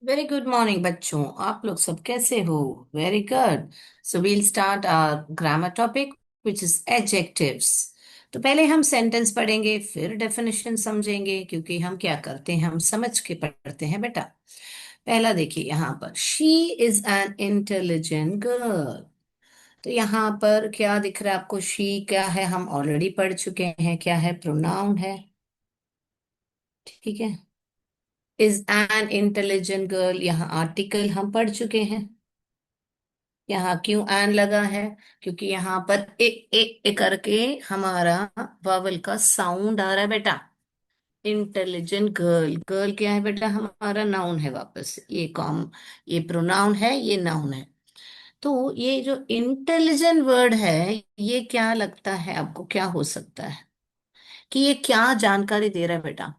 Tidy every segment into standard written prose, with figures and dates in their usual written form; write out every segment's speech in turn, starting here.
Very good morning बच्चों। आप लोग सब कैसे हो? Very good. So we'll start our grammar topic which is adjectives. तो पहले हम सेंटेंस पढ़ेंगे, फिर डेफिनेशन समझेंगे, क्योंकि हम क्या करते हैं, हम समझ के पढ़ते हैं बेटा। पहला देखिए यहाँ पर, she is an intelligent girl. तो यहाँ पर क्या दिख रहा है आपको? शी क्या है, हम ऑलरेडी पढ़ चुके हैं, क्या है? प्रोनाउन है। ठीक है। इज एन इंटेलिजेंट गर्ल, यहाँ आर्टिकल हम पढ़ चुके हैं। यहाँ क्यों एन लगा है? क्योंकि यहाँ पर ए करके हमारा वावल का साउंड आ रहा है बेटा। इंटेलिजेंट गर्ल, गर्ल क्या है बेटा? हमारा नाउन है। वापस ये कॉम, ये प्रोनाउन है, ये नाउन है। तो ये जो इंटेलिजेंट वर्ड है, ये क्या लगता है आपको, क्या हो सकता है कि ये क्या जानकारी दे रहा है बेटा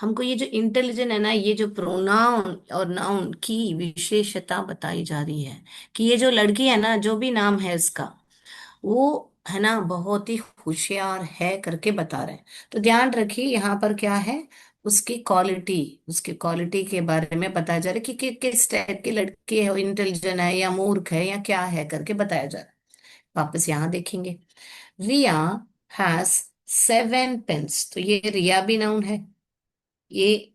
हमको? ये जो इंटेलिजेंट है ना, ये जो प्रोनाउन और नाउन की विशेषता बताई जा रही है कि ये जो लड़की है ना, जो भी नाम है इसका, वो है ना बहुत ही होशियार है करके बता रहे हैं। तो ध्यान रखिए यहाँ पर क्या है, उसकी क्वालिटी, उसकी क्वालिटी के बारे में बताया जा रहा है कि किस टाइप की लड़की है, इंटेलिजेंट है या मूर्ख है या क्या है करके बताया जा रहा है। वापस यहाँ देखेंगे, रिया हैज 7 पेन्स। तो ये रिया भी नाउन है, ये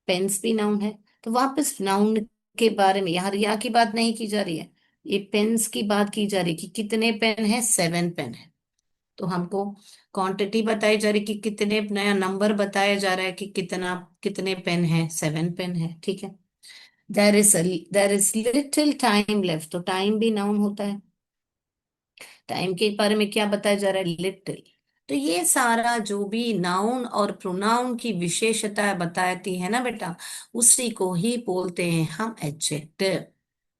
पेन्स भी नाउन है। तो वापस नाउन के बारे में यहाँ रिया की बात नहीं की जा रही है, ये पेन्स की बात की जा रही है कि कितने पेन है, 7 पेन है। तो हमको क्वांटिटी बताई जा रही है कि कितने, नया नंबर बताया जा रहा है कि कितना, कितने पेन है, 7 पेन है। ठीक है। There is little time left. तो टाइम भी नाउन होता है। टाइम के बारे में क्या बताया जा रहा है? लिटिल। तो ये सारा जो भी नाउन और प्रोनाउन की विशेषता बताती है ना बेटा, उसी को ही बोलते हैं हम एडजेक्टिव।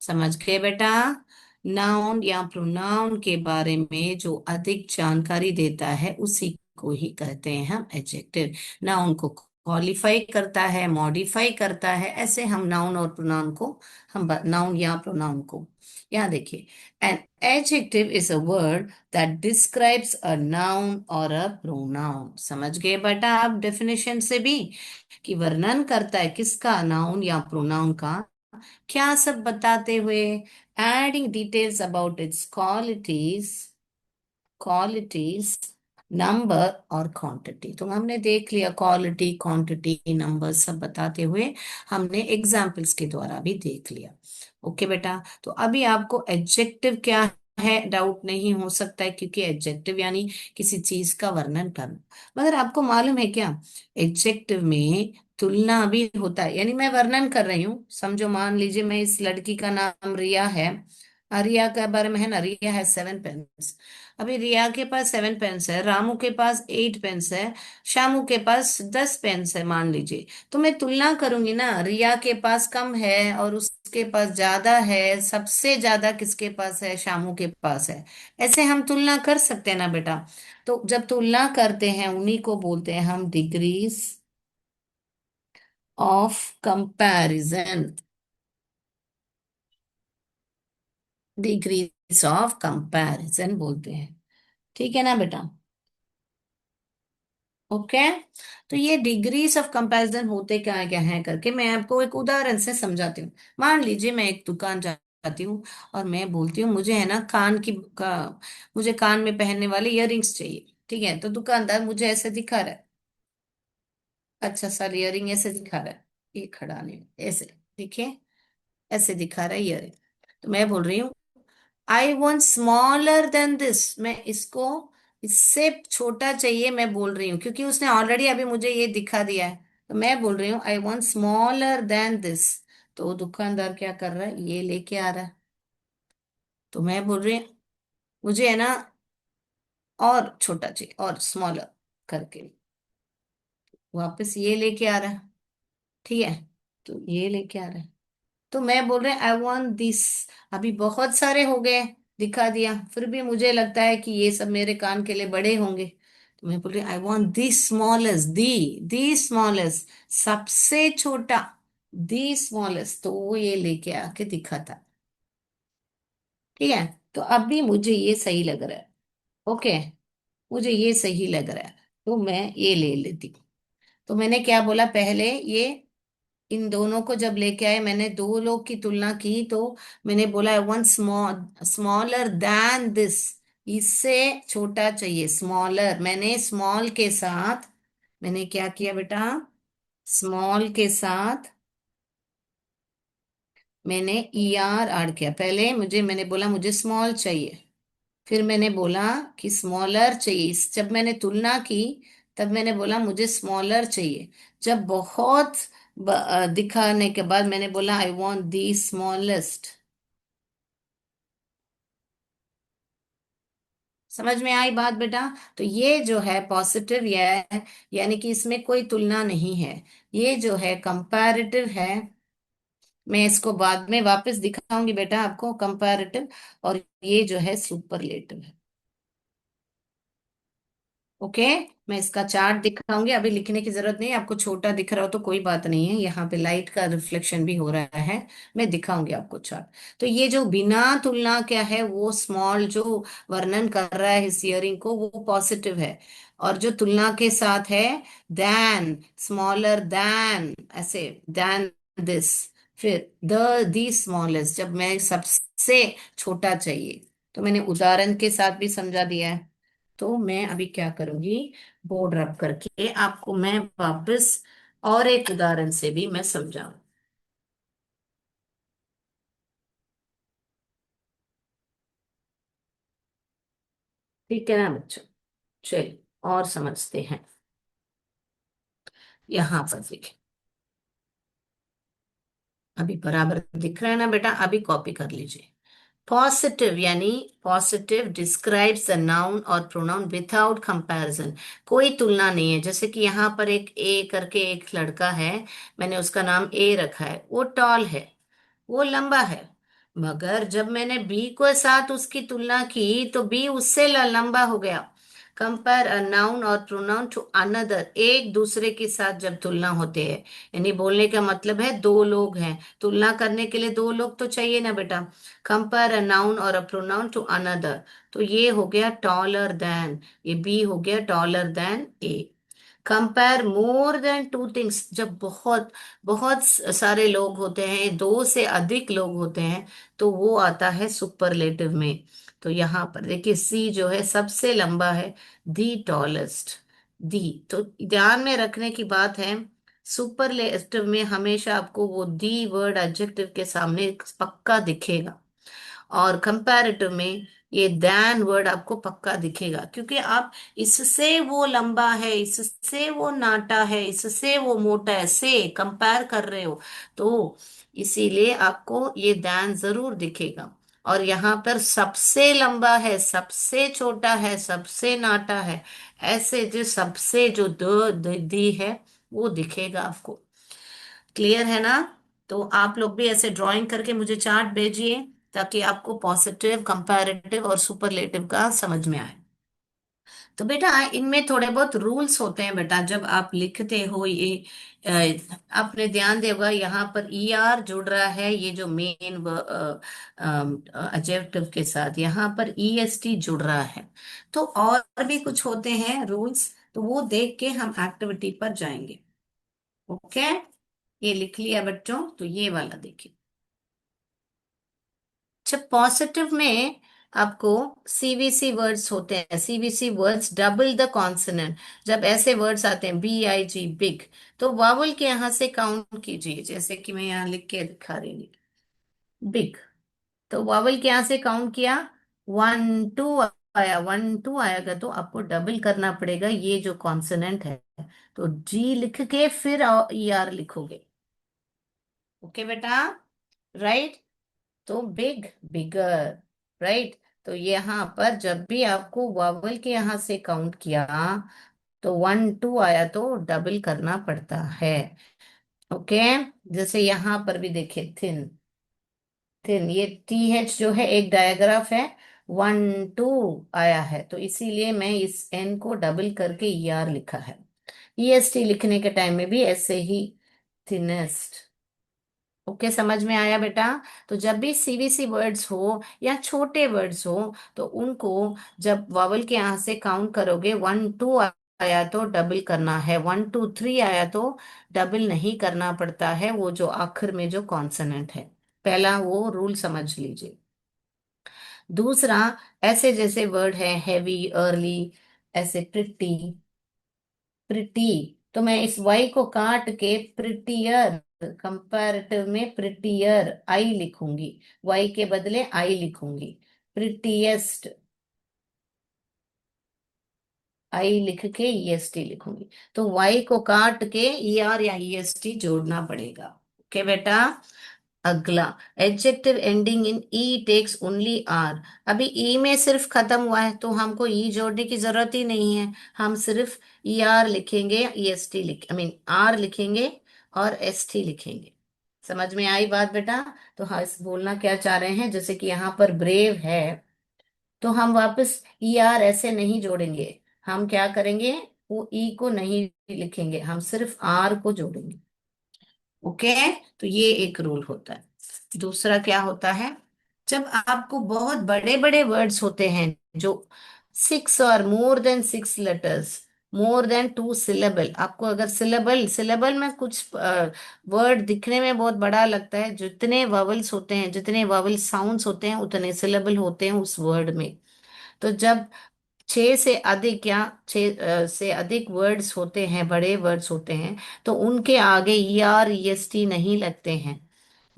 समझ गए बेटा? नाउन या प्रोनाउन के बारे में जो अधिक जानकारी देता है, उसी को ही कहते हैं हम एडजेक्टिव। नाउन को क्वालिफाई करता है, मॉडिफाई करता है, ऐसे हम नाउन और प्रोनाउन को, हम नाउन या प्रोनाउन को, यहाँ देखिए, an adjective is a word that describes a noun और अ प्रोनाउन। समझ गए बेटा आप डेफिनेशन से भी कि वर्णन करता है किसका, नाउन या प्रोनाउन का, क्या सब बताते हुए, adding details about it's qualities, number और क्वांटिटी। तो हमने देख लिया, क्वालिटी, क्वांटिटी, नंबर सब बताते हुए हमने एग्जाम्पल्स के द्वारा भी देख लिया। ओके बेटा, तो अभी आपको एडजेक्टिव क्या है डाउट नहीं हो सकता है, क्योंकि एडजेक्टिव यानी किसी चीज का वर्णन करना। मगर आपको मालूम है क्या, एडजेक्टिव में तुलना भी होता है। यानी मैं वर्णन कर रही हूँ, समझो, मान लीजिए मैं, इस लड़की का नाम रिया है। रिया के बारे में है ना, रिया है 7 पेन्स। अभी रिया के पास 7 पेन्स है, रामू के पास 8 पेन्स है, शामू के पास 10 पेन्स है, मान लीजिए। तो मैं तुलना करूंगी ना, रिया के पास कम है और उसके पास ज्यादा है, सबसे ज्यादा किसके पास है, शामू के पास है। ऐसे हम तुलना कर सकते हैं ना बेटा। तो जब तुलना करते हैं, उन्हीं को बोलते हैं हम degrees of comparison. Degrees of comparison बोलते हैं। ठीक है ना बेटा? ओके। तो ये डिग्रीज ऑफ कंपैरिजन होते क्या है करके मैं आपको एक उदाहरण से समझाती हूँ। मान लीजिए मैं एक दुकान जाती हूँ और मैं बोलती हूँ मुझे है ना मुझे कान में पहनने वाले इयररिंग्स चाहिए। ठीक है, तो दुकानदार मुझे ऐसे दिखा रहा है, अच्छा सर इयररिंग ऐसे दिखा रहा है, ये खड़ा नहीं, ऐसे देखिए, ऐसे दिखा रहा है इयररिंग। तो मैं बोल रही हूँ I want smaller than this, मैं इसको इससे छोटा चाहिए, मैं बोल रही हूँ, क्योंकि उसने ऑलरेडी अभी मुझे ये दिखा दिया है। तो मैं बोल रही हूँ I want smaller than this. तो दुकानदार क्या कर रहा है, ये लेके आ रहा है। तो मैं बोल रही हूँ मुझे है ना और छोटा चाहिए, और स्मॉलर करके, वापस ये लेके आ रहा है। ठीक है, तो ये लेके आ रहा है। तो मैं बोल रहे आई वांट दिस, अभी बहुत सारे हो गए, दिखा दिया, फिर भी मुझे लगता है कि ये सब मेरे कान के लिए बड़े होंगे। तो मैं बोल रही I want the smallest, the smallest, सबसे छोटा, दी स्मॉलेस्ट। तो वो ये लेके आके दिखाता। ठीक है, तो अभी मुझे ये सही लग रहा है। ओके, मुझे ये सही लग रहा है, तो मैं ये ले लेती हूँ। तो मैंने क्या बोला पहले, ये इन दोनों को जब लेके आए, मैंने दो लोग की तुलना की, तो मैंने बोला one small, smaller than this, इससे छोटा चाहिए, स्मॉलर। मैंने स्मॉल के साथ, मैंने क्या किया बेटा, स्मॉल के साथ मैंने ई आर ऐड किया। पहले मुझे, मैंने बोला मुझे स्मॉल चाहिए, फिर मैंने बोला कि स्मॉलर चाहिए। जब मैंने तुलना की, तब मैंने बोला मुझे स्मॉलर चाहिए। जब बहुत दिखाने के बाद मैंने बोला आई वॉन्ट दी स्मॉलेस्ट। समझ में आई बात बेटा? तो ये जो है पॉजिटिव, ये है, यानी कि इसमें कोई तुलना नहीं है। ये जो है कंपैरेटिव है। मैं इसको बाद में वापस दिखाऊंगी बेटा आपको, कंपैरेटिव। और ये जो है सुपरलेटिव है। ओके, मैं इसका चार्ट दिखाऊंगी। अभी लिखने की जरूरत नहीं है, आपको छोटा दिख रहा हो तो कोई बात नहीं है, यहाँ पे लाइट का रिफ्लेक्शन भी हो रहा है। मैं दिखाऊंगी आपको चार्ट। तो ये जो बिना तुलना क्या है, वो स्मॉल जो वर्णन कर रहा है इस ईयरिंग को, वो पॉजिटिव है। और जो तुलना के साथ है, देन, स्मॉलर देन, ऐसे, देन दिस, फिर दी स्मॉलेस्ट, जब मैं सबसे छोटा चाहिए, तो मैंने उदाहरण के साथ भी समझा दिया है। तो मैं अभी क्या करूंगी, बोर्ड रब करके आपको मैं वापस और एक उदाहरण से भी मैं समझाऊं। ठीक है ना बच्चों? चलिए और समझते हैं। यहाँ पर देखिए, अभी बराबर दिख रहा है ना बेटा? अभी कॉपी कर लीजिए। पॉजिटिव यानी पॉजिटिव डिस्क्राइब्स द नाउन और प्रोनाउन विदाउट कंपैरिजन। कोई तुलना नहीं है। जैसे कि यहाँ पर एक ए करके एक लड़का है, मैंने उसका नाम ए रखा है, वो टॉल है, वो लंबा है। मगर जब मैंने बी को साथ उसकी तुलना की, तो बी उससे लंबा हो गया। कंपेयर अ नाउन और प्रोनाउन टू अनदर, एक दूसरे के साथ जब तुलना होती है, यानी बोलने का मतलब है दो लोग हैं, तुलना करने के लिए दो लोग तो चाहिए ना बेटा। कंपेयर अ नाउन और अ प्रोनाउन टू अनदर, तो ये हो गया टॉलर देन, ये बी हो गया taller than a. Compare more than two things, जब बहुत बहुत सारे लोग होते हैं, दो से अधिक लोग होते हैं, तो वो आता है सुपरलेटिव में। तो यहाँ पर देखिए, सी जो है सबसे लंबा है, दी टॉलेस्ट, दी। तो ध्यान में रखने की बात है, सुपरलेटिव में हमेशा आपको वो दी वर्ड एडजेक्टिव के सामने पक्का दिखेगा, और कंपैरेटिव में ये दैन वर्ड आपको पक्का दिखेगा, क्योंकि आप इससे वो लंबा है, इससे वो नाटा है, इससे वो मोटा है, से कंपेयर कर रहे हो, तो इसीलिए आपको ये दैन जरूर दिखेगा। और यहाँ पर सबसे लंबा है, सबसे छोटा है, सबसे नाटा है, ऐसे जो सबसे जो दी है, वो दिखेगा आपको। क्लियर है ना? तो आप लोग भी ऐसे ड्राइंग करके मुझे चार्ट भेजिए, ताकि आपको पॉजिटिव, कंपैरेटिव और सुपरलेटिव का समझ में आए। तो बेटा इनमें थोड़े बहुत रूल्स होते हैं बेटा, जब आप लिखते हो ये, आपने ध्यान दिया होगा, यहाँ पर ई आर जुड़ रहा है, ये जो मेन एडजेक्टिव के साथ, यहाँ पर ई एस टी जुड़ रहा है। तो और भी कुछ होते हैं रूल्स, तो वो देख के हम एक्टिविटी पर जाएंगे। ओके, ये लिख लिया बच्चों? तो ये वाला देखिए। अच्छा, पॉजिटिव में आपको सीवीसी वर्ड्स होते हैं, CVC words double the consonant. जब ऐसे वर्ड्स आते हैं, बी आई जी, बिग, तो वावल के यहां से काउंट कीजिए, जैसे कि मैं यहाँ लिख के दिखा रही हूँ, बिग। तो वावल के यहां से काउंट किया, वन टू आया, वन टू आएगा, तो आपको डबल करना पड़ेगा ये जो कॉन्सोनेंट है। तो जी लिख के फिर ई आर लिखोगे। ओके बेटा? राइट? तो बिग, बिगर, राइट? तो यहाँ पर जब भी आपको वावल के यहाँ से काउंट किया, तो वन टू आया, तो डबल करना पड़ता है। ओके, जैसे यहाँ पर भी देखिए, थिन, थिन, ये टी एच जो है एक डायग्राफ है, वन टू आया है, तो इसीलिए मैं इस एन को डबल करके ई आर लिखा है। ई एस टी लिखने के टाइम में भी ऐसे ही, थिनेस्ट। ओके, समझ में आया बेटा? तो जब भी सीवीसी वर्ड्स हो या छोटे वर्ड्स हो, तो उनको जब वावल के यहाँ से काउंट करोगे, वन टू आया तो डबल करना है, 1 2 3 आया तो डबल नहीं करना पड़ता है, वो जो आखिर में जो कॉन्सोनेंट है। पहला वो रूल समझ लीजिए। दूसरा, ऐसे जैसे वर्ड है हैवी, अर्ली, ऐसे प्रिटी, प्रिटी, तो मैं इस वाई को काट के प्रिटियर, कंपैरेटिव में प्रिटियर आई लिखूंगी, वाई के बदले आई लिखूंगी। प्रिटीएस्ट, आई लिख के ईएसटी लिखूंगी। तो वाई को काट के ईआर या ईएसटी जोड़ना पड़ेगा। ओके बेटा। अगला, adjective ending in E takes only R. अभी ई में सिर्फ खत्म हुआ है तो हमको ई जोड़ने की जरूरत ही नहीं है। हम सिर्फ ई आर लिखेंगे, ई एस टी लिख, आई मीन आर लिखेंगे और एस टी लिखेंगे। समझ में आई बात बेटा? तो हाँ, इस बोलना क्या चाह रहे हैं, जैसे कि यहाँ पर ब्रेव है, तो हम वापस ई आर ऐसे नहीं जोड़ेंगे। हम क्या करेंगे, वो ई को नहीं लिखेंगे, हम सिर्फ आर को जोड़ेंगे। ओके। तो ये एक रूल होता है। दूसरा क्या होता है, जब आपको बहुत बड़े बड़े वर्ड्स होते हैं जो 6 और more than 6 letters, more than 2 syllable, आपको अगर सिलेबल सिलेबल में कुछ वर्ड दिखने में बहुत बड़ा लगता है, जितने वावल्स होते हैं, जितने वावल साउंड्स होते हैं, उतने सिलेबल होते हैं उस वर्ड में। तो जब 6 से अधिक या 6 से अधिक वर्ड्स होते हैं, बड़े वर्ड्स होते हैं, तो उनके आगे ई आर ई एस टी नहीं लगते हैं।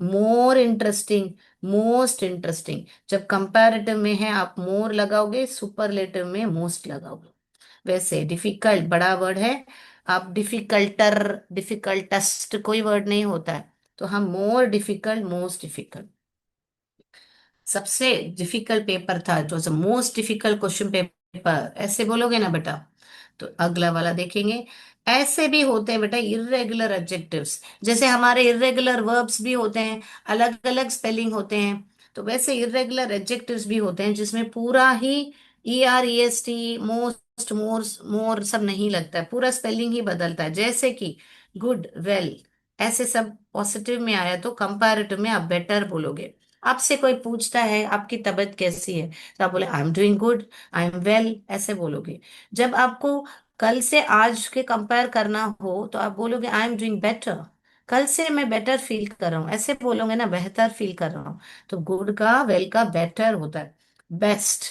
मोर इंटरेस्टिंग, मोस्ट इंटरेस्टिंग, जब कंपैरेटिव में है आप मोर लगाओगे, सुपरलेटिव में मोस्ट लगाओगे। वैसे डिफिकल्ट बड़ा वर्ड है, आप डिफिकल्टर, डिफिकल्टेस्ट कोई वर्ड नहीं होता है, तो हम मोर डिफिकल्ट, मोस्ट डिफिकल्ट। सबसे डिफिकल्ट पेपर था, it was the most difficult question paper, ऐसे बोलोगे ना बेटा? तो अगला वाला देखेंगे। ऐसे भी होते हैं बेटा इर्रेगुलर एडजेक्टिव्स, जैसे हमारे इर्रेगुलर वर्ब्स भी होते हैं, अलग अलग स्पेलिंग होते हैं। तो वैसे इर्रेगुलर एडजेक्टिव्स भी होते हैं जिसमें पूरा ही e r e s t, most, more, more सब नहीं लगता है, पूरा स्पेलिंग ही बदलता है। जैसे कि गुड, वेल, ऐसे सब पॉजिटिव में आया तो कंपैरेटिव में आप बेटर बोलोगे। आपसे कोई पूछता है आपकी तबीयत कैसी है, तो आप बोले I am doing good, I am well, ऐसे बोलोगे। जब आपको कल से आज के कंपेयर करना हो तो आप बोलोगे आई एम डूइंग बेटर, कल से मैं बेटर फील कर रहा हूँ, ऐसे बोलोगे ना, बेहतर फील कर रहा हूँ। तो गुड का, वेल का बेटर होता है। बेस्ट,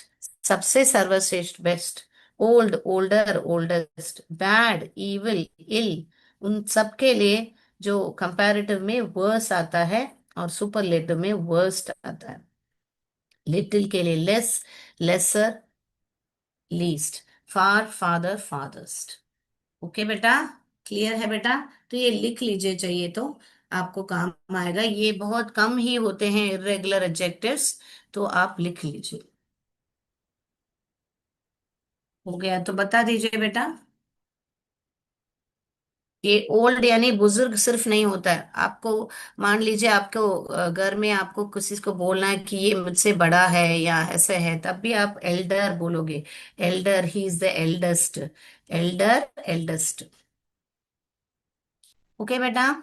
सबसे सर्वश्रेष्ठ, best. Old, older, oldest. Bad, evil, ill, उन सब के लिए जो कंपैरेटिव में वर्स आता है और सुपरलेटिव में वर्स्ट आता है। लिटिल के लिए लेस, लेसर, लीस्ट। फार, फादर, फादर्स्ट। ओके बेटा, क्लियर है बेटा? तो ये लिख लीजिए, चाहिए तो आपको काम आएगा, ये बहुत कम ही होते हैं इरेगुलर एडजेक्टिव्स, तो आप लिख लीजिए। हो गया तो बता दीजिए बेटा। ये ओल्ड यानी बुजुर्ग सिर्फ नहीं होता है आपको। मान लीजिए आपको घर में आपको किसी को बोलना है कि ये मुझसे बड़ा है या ऐसे है, तब भी आप एल्डर बोलोगे। Elder, he is the eldest, Elder, eldest. Okay बेटा,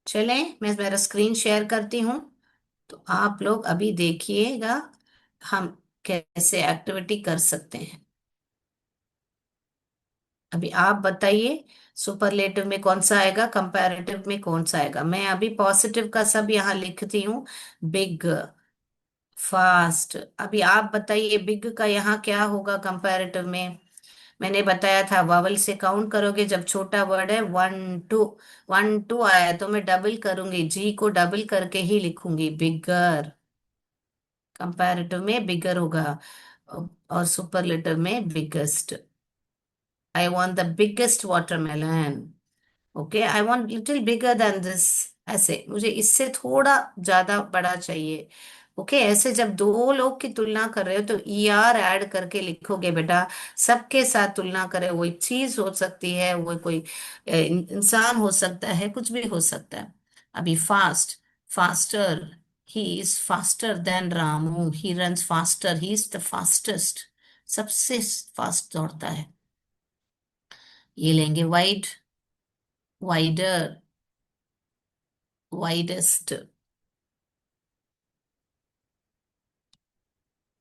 चले, मैं मेरा स्क्रीन शेयर करती हूँ, तो आप लोग अभी देखिएगा हम कैसे एक्टिविटी कर सकते हैं। अभी आप बताइए, सुपरलेटिव में कौन सा आएगा, कंपैरेटिव में कौन सा आएगा? मैं अभी पॉजिटिव का सब यहाँ लिखती हूँ। Big, fast. अभी आप बताइए बिग का यहाँ क्या होगा कंपैरेटिव में? मैंने बताया था वावल से काउंट करोगे, जब छोटा वर्ड है 1 2, 1 2 आया तो मैं डबल करूंगी, जी को डबल करके ही लिखूंगी, बिगर। कंपैरेटिव में बिगर होगा और सुपरलेटिव में biggest. I want the biggest watermelon. Okay, I want little bigger than this, ऐसे मुझे इससे थोड़ा ज्यादा बड़ा चाहिए। ओके, ऐसे जब दो लोग की तुलना कर रहे हो तो ई आर ऐड करके लिखोगे बेटा। सबके साथ तुलना करे, वो एक चीज हो सकती है, वो कोई इंसान हो सकता है, कुछ भी हो सकता है। अभी fast, faster, he is faster than Ramu, he runs faster, he is the fastest, सबसे फास्ट दौड़ता है। ये लेंगे वाइड, वाइडर, वाइडेस्ट।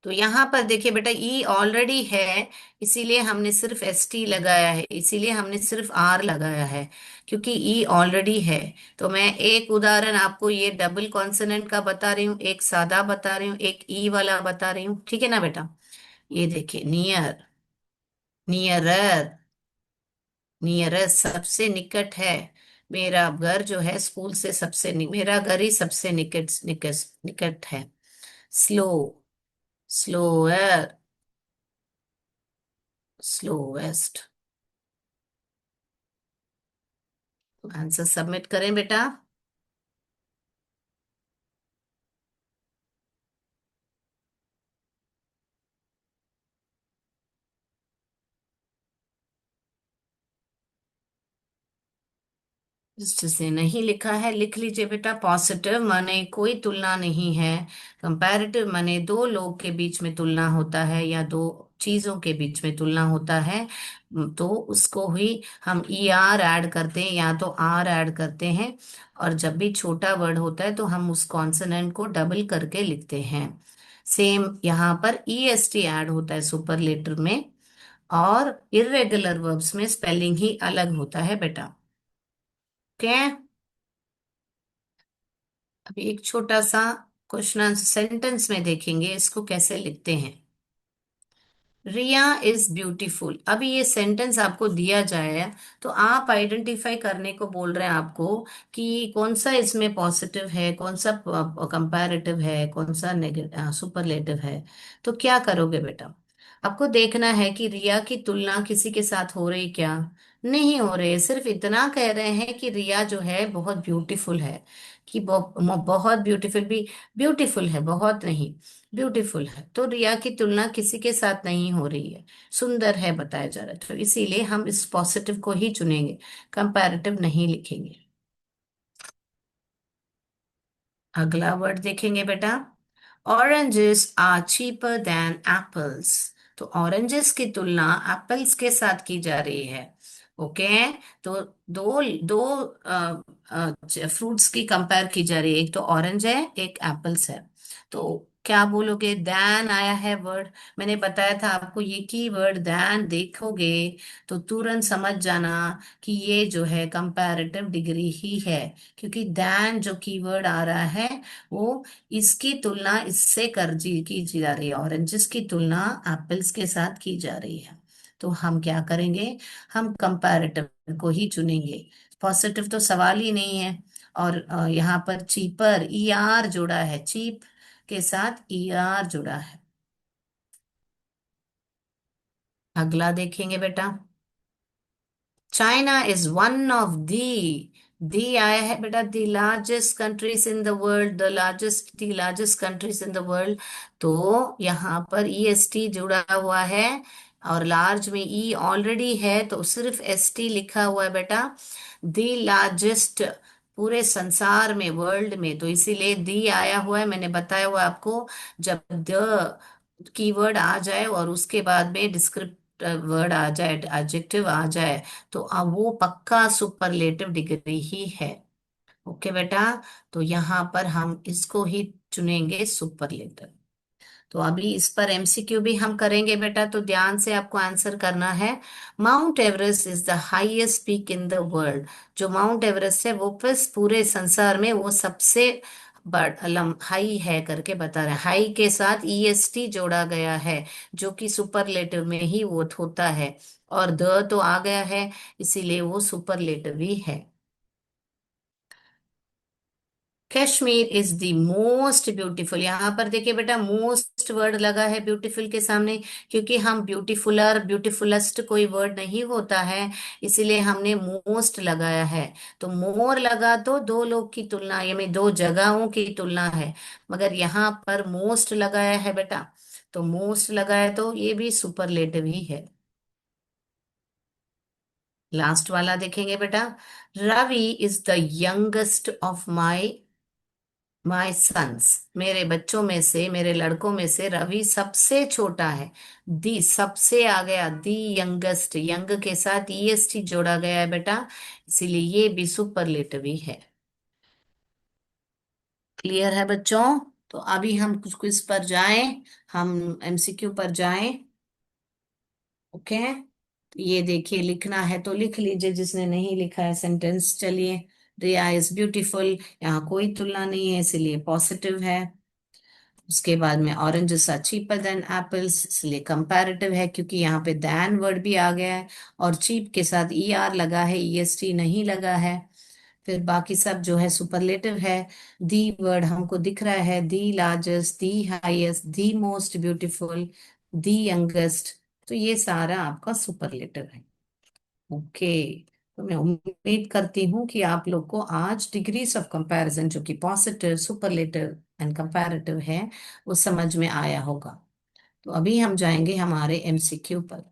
तो यहाँ पर देखिए बेटा, ई ऑलरेडी है, इसीलिए हमने सिर्फ एस टी लगाया है, इसीलिए हमने सिर्फ आर लगाया है, क्योंकि ई ऑलरेडी है। तो मैं एक उदाहरण आपको ये डबल कॉन्सोनेंट का बता रही हूँ, एक सादा बता रही हूँ, एक ई वाला बता रही हूँ, ठीक है ना बेटा। ये देखिए, नियर, नियरर, नियरेस्ट सबसे निकट है। मेरा घर जो है स्कूल से मेरा घर ही सबसे निकट निकट निकट है। Slow, slower, slowest. Answer submit करें बेटा। जिससे नहीं लिखा है लिख लीजिए बेटा। पॉजिटिव माने कोई तुलना नहीं है, कंपैरेटिव माने दो लोग के बीच में तुलना होता है या दो चीजों के बीच में तुलना होता है। तो उसको ही हम ई आर ऐड करते हैं या तो आर ऐड करते हैं। और जब भी छोटा वर्ड होता है तो हम उस कॉन्सोनेंट को डबल करके लिखते हैं। सेम यहाँ पर ई एस टी ऐड होता है सुपरलेटिव में। और इर्रेगुलर वर्ब्स में स्पेलिंग ही अलग होता है बेटा। ओके। अभी एक छोटा सा क्वेश्चन आंसर सेंटेंस में देखेंगे इसको कैसे लिखते हैं। रिया इज ब्यूटीफुल। अभी ये सेंटेंस आपको दिया जाए तो आप आइडेंटिफाई करने को बोल रहे हैं आपको कि कौन सा इसमें पॉजिटिव है, कौन सा कंपैरेटिव है, कौन सा नेगेटिव सुपरलेटिव है। तो क्या करोगे बेटा, आपको देखना है कि रिया की तुलना किसी के साथ हो रही क्या, नहीं हो रही है। सिर्फ इतना कह रहे हैं कि रिया जो है बहुत ब्यूटीफुल है, कि बहुत ब्यूटीफुल भी, ब्यूटीफुल है बहुत नहीं, ब्यूटीफुल है। तो रिया की तुलना किसी के साथ नहीं हो रही है, सुंदर है बताया जा रहा है, तो इसीलिए हम इस पॉजिटिव को ही चुनेंगे, कंपैरेटिव नहीं लिखेंगे। अगला वर्ड देखेंगे बेटा। Oranges are cheaper than apples. तो ऑरेंजेस की तुलना एप्पल्स के साथ की जा रही है। ओके। तो दो दो फ्रूट्स की कंपेयर की जा रही है, एक तो ऑरेंज है एक एप्पल्स है। तो क्या बोलोगे, दैन आया है वर्ड। मैंने बताया था आपको, ये की वर्ड दैन देखोगे तो तुरंत समझ जाना कि ये जो है कंपैरेटिव डिग्री ही है। क्योंकि दैन जो कीवर्ड आ रहा है वो, इसकी तुलना इससे की जा रही है, ऑरेंजेस की तुलना एप्पल्स के साथ की जा रही है। तो हम क्या करेंगे, हम कंपैरेटिव को ही चुनेंगे। पॉजिटिव तो सवाल ही नहीं है। और यहाँ पर चीपर ई आर जुड़ा है, चीप के साथ ई आर जुड़ा है। अगला देखेंगे बेटा। China is one of the आया है बेटा, the largest countries in the world, the largest countries in the world. तो यहाँ पर ई एस टी जुड़ा हुआ है, और लार्ज में ई ऑलरेडी है तो सिर्फ एस टी लिखा हुआ है बेटा। द लार्जेस्ट, पूरे संसार में, वर्ल्ड में, तो इसीलिए दी आया हुआ है। मैंने बताया हुआ आपको, जब द कीवर्ड आ जाए और उसके बाद में डिस्क्रिप्टिव वर्ड आ जाए, एडजेक्टिव आ जाए, तो अब वो पक्का सुपरलेटिव डिग्री ही है। ओके बेटा। तो यहाँ पर हम इसको ही चुनेंगे, सुपरलेटिव। तो अभी इस पर एमसीक्यू भी हम करेंगे बेटा, तो ध्यान से आपको आंसर करना है। Mount Everest is the highest peak in the world. जो माउंट एवरेस्ट है वो बस पूरे संसार में वो सबसे हाई है करके बता रहे हैं। हाई के साथ ईएसटी जोड़ा गया है, जो कि सुपरलेटिव में ही वो होता है। और द तो आ गया है, इसीलिए वो सुपरलेटिव ही है। Kashmir is the most beautiful. यहाँ पर देखिए बेटा, मोस्ट वर्ड लगा है ब्यूटीफुल के सामने, क्योंकि हम ब्यूटीफुलर ब्यूटीफुलेस्ट कोई वर्ड नहीं होता है, इसीलिए हमने मोस्ट लगाया है। तो मोर लगा तो दो लोग की तुलना, यानी दो जगहों की तुलना है। मगर यहाँ पर मोस्ट लगाया है बेटा, तो मोस्ट लगाया तो ये भी सुपरलेटिव ही है। लास्ट वाला देखेंगे बेटा। Ravi is the youngest of my sons. मेरे बच्चों में से, मेरे लड़कों में से रवि सबसे छोटा है। दी सबसे आ गया, दी यंगेस्ट, यंग के साथ ईएसटी जोड़ा गया है बेटा, इसीलिए ये भी सुपरलेटिव ही है। क्लियर है बच्चों। तो अभी हम कुछ क्विज पर जाएं, हम एमसीक्यू पर जाएं। ओके। तो ये देखिए, लिखना है तो लिख लीजिए, जिसने नहीं लिखा है सेंटेंस, चलिए। रिया इज ब्यूटीफुल, यहाँ कोई तुलना नहीं है इसलिए पॉजिटिव है। उसके बाद में oranges are cheaper than apples, इसलिए कंपैरेटिव है क्योंकि यहाँ पे दैन वर्ड भी आ गया है। और चीप के साथ ई आर लगा है, ईएसटी नहीं लगा है। फिर बाकी सब जो है सुपरलेटिव है। दी वर्ड हमको दिख रहा है, दी largest, the highest, the most beautiful, the youngest. तो ये सारा आपका सुपरलेटिव है। ओके। तो मैं उम्मीद करती हूँ कि आप लोग को आज डिग्रीज ऑफ कंपैरिजन, जो कि पॉजिटिव, सुपरलेटिव एंड कंपैरेटिव है, वो समझ में आया होगा। तो अभी हम जाएंगे हमारे एमसीक्यू पर।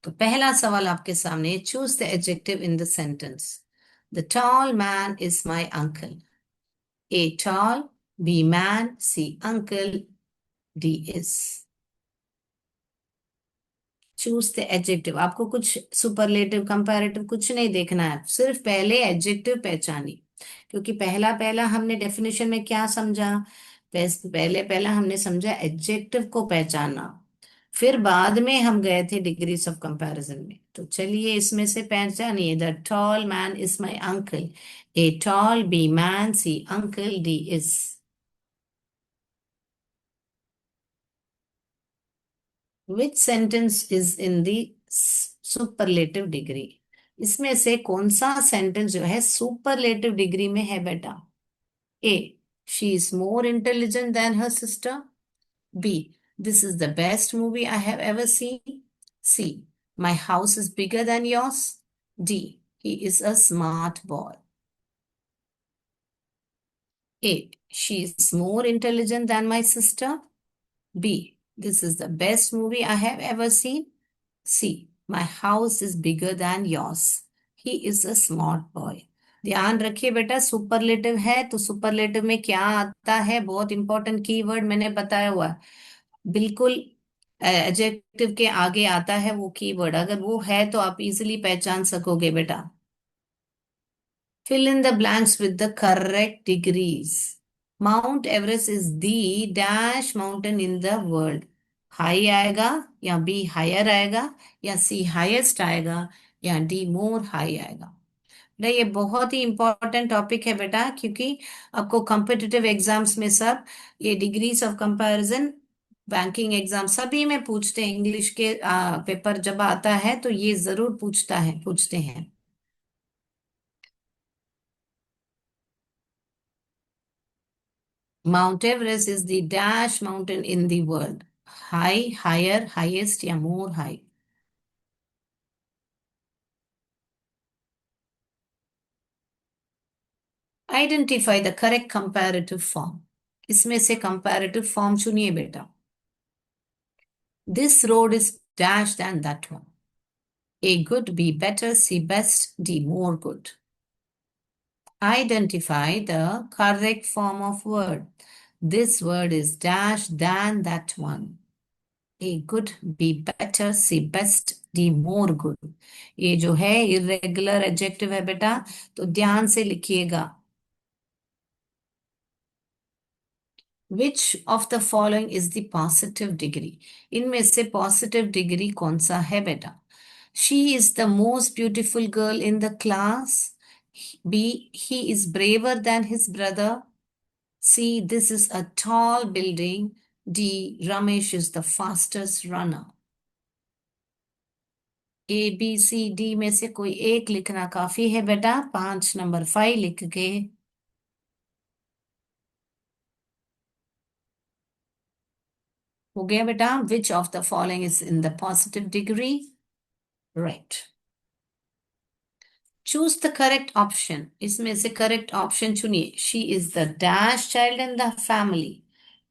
तो पहला सवाल आपके सामने, choose the adjective in the sentence. The tall man is my uncle. A tall, B man, C uncle, D is. Choose the adjective. आपको कुछ सुपरलेटिव कंपैरेटिव कुछ नहीं देखना है, सिर्फ पहले एडजेक्टिव पहचानिए। क्योंकि पहला पहला हमने डेफिनेशन में क्या समझा, पहले पहला हमने समझा एडजेक्टिव को पहचाना। फिर बाद में हम गए थे डिग्रीज ऑफ कंपैरिजन में। तो चलिए इसमें से पहचानिए। The tall man is my uncle. A tall, B man, C uncle, D is. Which sentence is in the superlative degree. इसमें से कौन सा सेंटेंस जो है सुपरलेटिव डिग्री में है बेटा? A, she is more intelligent than her sister. B, this is the best movie I have ever seen. C, my house is bigger than yours. D, he is a smart boy. A, she is more intelligent than my sister. B, this is the best movie I have ever seen. C, my house is bigger than yours. He is a smart boy. ध्यान रखिए बेटा, superlative है तो superlative में क्या आता है, बहुत इंपॉर्टेंट कीवर्ड मैंने बताया हुआ है। बिल्कुल एडजेक्टिव के आगे आता है वो कीवर्ड, अगर वो है तो आप इजीली पहचान सकोगे बेटा। Fill in the blanks with the correct degrees. Mount Everest is the dash mountain in the world. High आएगा, या बी हायर आएगा, या सी हाईएस्ट आएगा, या डी मोर हाई आएगा। बेटा ये बहुत ही इंपॉर्टेंट टॉपिक है बेटा, क्योंकि आपको कॉम्पिटिटिव एग्जाम्स में सब ये degrees of comparison, banking exam सभी में पूछते हैं। इंग्लिश के पेपर जब आता है तो ये जरूर पूछते हैं। Mount Everest is the dash mountain in the world. High, higher, highest या more high. Identify the correct comparative form. इसमें से comparative form चुनिए बेटा। This road is dash than that one. A good, B better, C best, D more good. Identify the correct form of word. This word is dash than that one. A good, B better, C best, D more good. ये जो है irregular adjective है बेटा, तो ध्यान से लिखिएगा। Which of the following is the positive degree. इनमें से पॉजिटिव डिग्री कौन सा है बेटा? She is the most beautiful girl in the class. B, he is braver than his brother. C, this is a tall building. D, Ramesh is the fastest runner. A B C D में से कोई एक लिखना काफी है बेटा, 5 number 5 लिख के। हो गया बेटा। Which of the following is in the positive degree? Right. Choose the correct option. इसमें से करेक्ट ऑप्शन चुनिए। She is the dash child in the family.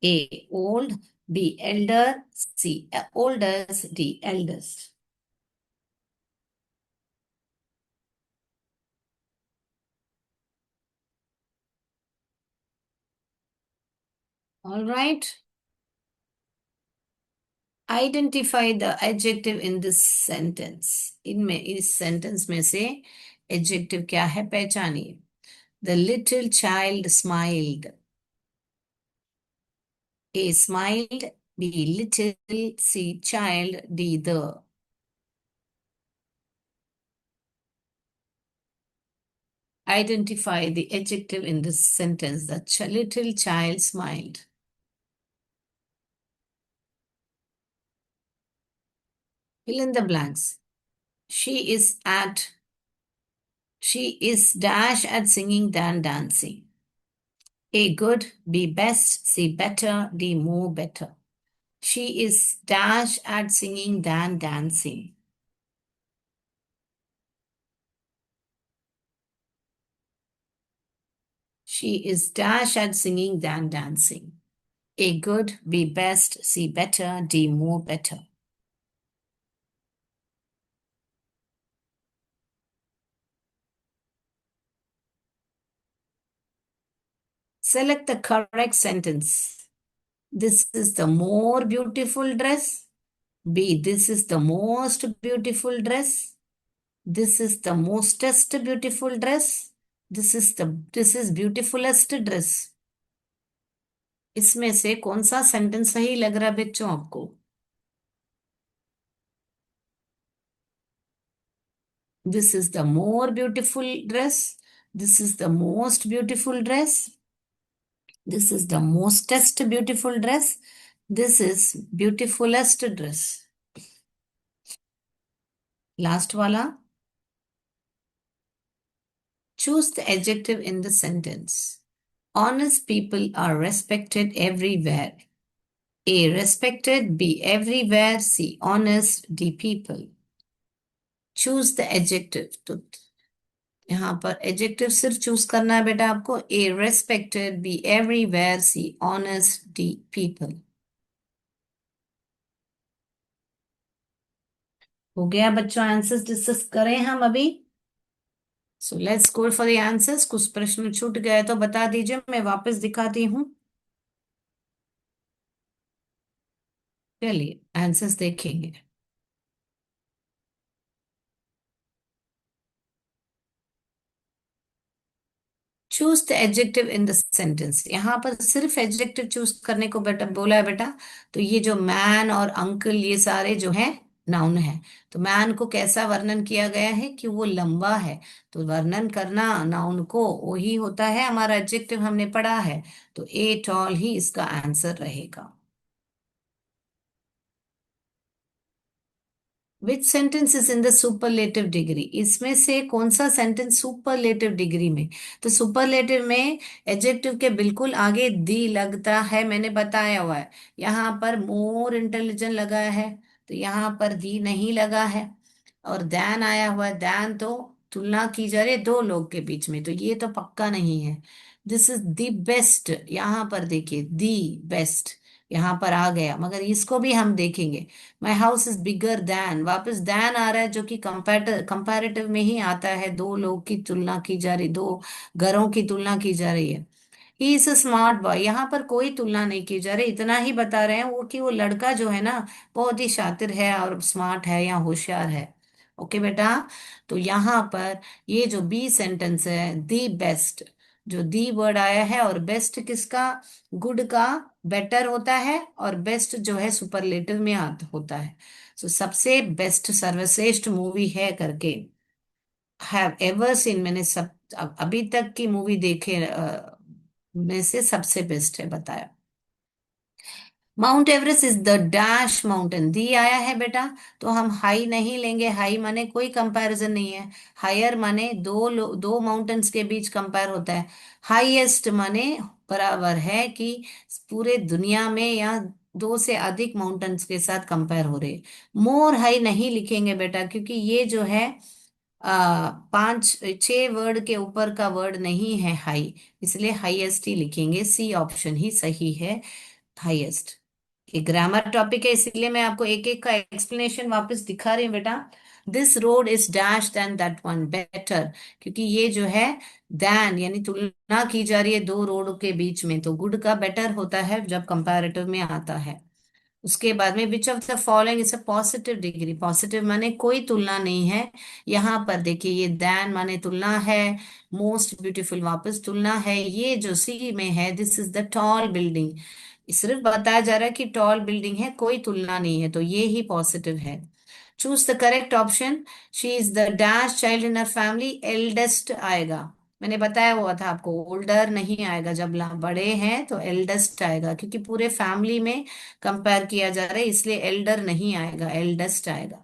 A old, b elder, c oldest, d eldest. All right. Identify the adjective in this sentence. इनमें, इस sentence में से adjective क्या है, पहचानिए। The little child smiled. A smiled, B little, C child, D the. Identify the adjective in this sentence. The little child smiled. Fill in the blanks. She is at, she is dash at singing than dancing. A good, B best, C better, D more better. She is dash at singing than dancing. She is dash at singing than dancing. A good, B best, C better, D more better. Select the correct sentence. This is the more beautiful dress. B. This is the most beautiful dress. This is the mostest beautiful dress. This is beautifulest dress. इसमें से कौन सा sentence सही लग रहा है बच्चों आपको? This is the more beautiful dress. This is the most beautiful dress. This is the mostest beautiful dress. This is beautifulest dress. Last wala. Choose the adjective in the sentence. Honest people are respected everywhere. A. Respected. B. Everywhere. C. Honest. D. People. Choose the adjective. तो यहाँ पर adjective सिर्फ choose करना है बेटा आपको. ए respected, be everywhere, C honest, D people. हो गया बच्चों? आंसर्स डिस्कस करें हम अभी. So let's go for the answers. कुछ प्रश्न छूट गए तो बता दीजिए, मैं वापस दिखाती हूँ. चलिए आंसर्स देखेंगे. Choose the adjective in the sentence. यहाँ पर सिर्फ एडजेक्टिव चूज करने को बेटा बोला है बेटा. तो ये जो मैन और अंकल ये सारे जो है नाउन है. तो मैन को कैसा वर्णन किया गया है कि वो लंबा है. तो वर्णन करना नाउन को वही होता है हमारा एडजेक्टिव, हमने पढ़ा है. तो ए टॉल ही इसका आंसर रहेगा. विच sentence is in the superlative degree. इसमें से कौन सा सेंटेंस सुपरलेटिव डिग्री में? तो सुपरलेटिव में एडजेक्टिव के बिल्कुल आगे दी लगता है, मैंने बताया हुआ है. यहाँ पर मोर इंटेलिजेंट लगा है, तो यहाँ पर दी नहीं लगा है. और दैन आया हुआ है. दैन तो तुलना की जा रही है दो लोग के बीच में, तो ये तो पक्का नहीं है. This is the best. यहाँ पर देखिए दी बेस्ट यहाँ पर आ गया, मगर इसको भी हम देखेंगे. माई हाउस इज बिगर दैन, वापस दैन आ रहा है जो कि कंपैरेटिव में ही आता है. दो लोग की तुलना की जा रही, दो घरों की तुलना की जा रही है. ही इज अ स्मार्ट बॉय, यहाँ पर कोई तुलना नहीं की जा रही, इतना ही बता रहे हैं वो कि वो लड़का जो है ना बहुत ही शातिर है और स्मार्ट है या होशियार है. ओके बेटा. तो यहाँ पर ये जो बी सेंटेंस है, दी बेस्ट, जो दी वर्ड आया है, और बेस्ट किसका? गुड का बेटर होता है, और बेस्ट जो है सुपरलेटिव में होता है. सो सबसे बेस्ट सर्वश्रेष्ठ मूवी है करके हैव एवर सीन, मैंने सब अभी तक की मूवी देखे में से सबसे बेस्ट है बताया. Mount Everest is the dash mountain. दी आया है बेटा, तो हम हाई नहीं लेंगे. हाई माने कोई कंपैरिजन नहीं है. हायर माने दो माउंटेन्स के बीच कंपेयर होता है. हाईएस्ट माने बराबर है कि पूरे दुनिया में या दो से अधिक माउंटेन्स के साथ कंपेयर हो रहे. मोर हाई नहीं लिखेंगे बेटा, क्योंकि ये जो है पांच छह वर्ड के ऊपर का वर्ड नहीं है हाई, इसलिए हाईएस्ट ही लिखेंगे. सी ऑप्शन ही सही है, हाईएस्ट. ये ग्रामर टॉपिक है, इसीलिए मैं आपको एक एक का एक्सप्लेनेशन वापस दिखा रही हूँ बेटा. This road is dash than that one better, क्योंकि ये जो है दैन यानी तुलना की जा रही है दो रोड के बीच में, तो गुड का बेटर होता है जब कंपैरेटिव में आता है. उसके बाद में विच of the following is a positive degree. Positive माने कोई तुलना नहीं है. यहाँ पर देखिए ये दैन माने तुलना है, मोस्ट ब्यूटीफुल वापस तुलना है. ये जो सी में है, this is the tall building, सिर्फ बताया जा रहा है कि टॉल बिल्डिंग है, कोई तुलना नहीं है, तो ये ही पॉजिटिव है। Choose the correct option. She is the dash child in her family, eldest आएगा। मैंने बताया हुआ था आपको, ओल्डर नहीं आएगा, जब बड़े हैं तो एल्डेस्ट आएगा, क्योंकि पूरे फैमिली में कंपेयर किया जा रहा है, इसलिए एल्डर नहीं आएगा, एल्डेस्ट आएगा।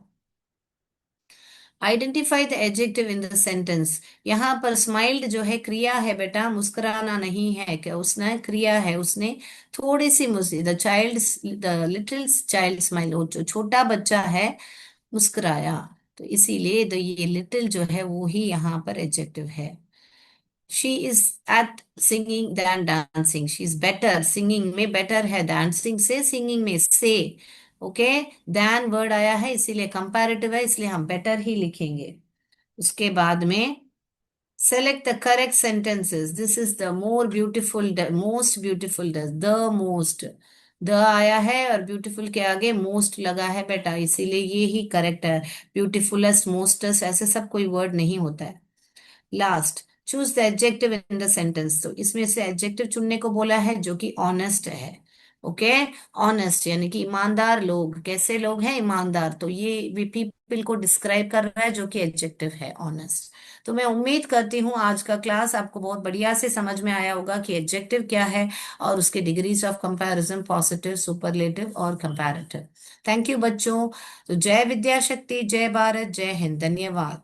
Identify the adjective in the sentence. यहाँ पर स्माइल्ड जो है क्रिया है बेटा, मुस्कुराना नहीं है, क्या उसने क्रिया है, उसने थोड़ी सी मुस्कुराई, the child, the little child smile, वो जो छोटा बच्चा है मुस्कुराया, तो इसीलिए ये लिटिल जो है वो ही यहाँ पर एडजेक्टिव है। She is at singing than dancing, she is better, singing में बेटर है, डांसिंग से, सिंगिंग में से। ओके, दैन वर्ड आया है इसीलिए कंपैरेटिव है, इसलिए हम बेटर ही लिखेंगे। उसके बाद में select the correct sentences. This is the more beautiful, most beautiful, the most, the आया है और ब्यूटीफुल के आगे मोस्ट लगा है बेटा, इसीलिए ये ही करेक्ट है। ब्यूटीफुलेस्ट, मोस्टेस्ट ऐसे सब कोई वर्ड नहीं होता है। Last, choose the adjective in the sentence. तो इसमें से एडजेक्टिव चुनने को बोला है जो कि ऑनेस्ट है। ओके, ऑनेस्ट यानी कि ईमानदार लोग, कैसे लोग हैं, ईमानदार, तो ये भी पीपल को डिस्क्राइब कर रहा है, जो कि एडजेक्टिव है ऑनेस्ट। तो मैं उम्मीद करती हूँ आज का क्लास आपको बहुत बढ़िया से समझ में आया होगा कि एडजेक्टिव क्या है और उसके degrees of comparison, positive, superlative और कंपैरेटिव। थैंक यू बच्चों। तो जय विद्या शक्ति, जय भारत, जय हिंद, धन्यवाद।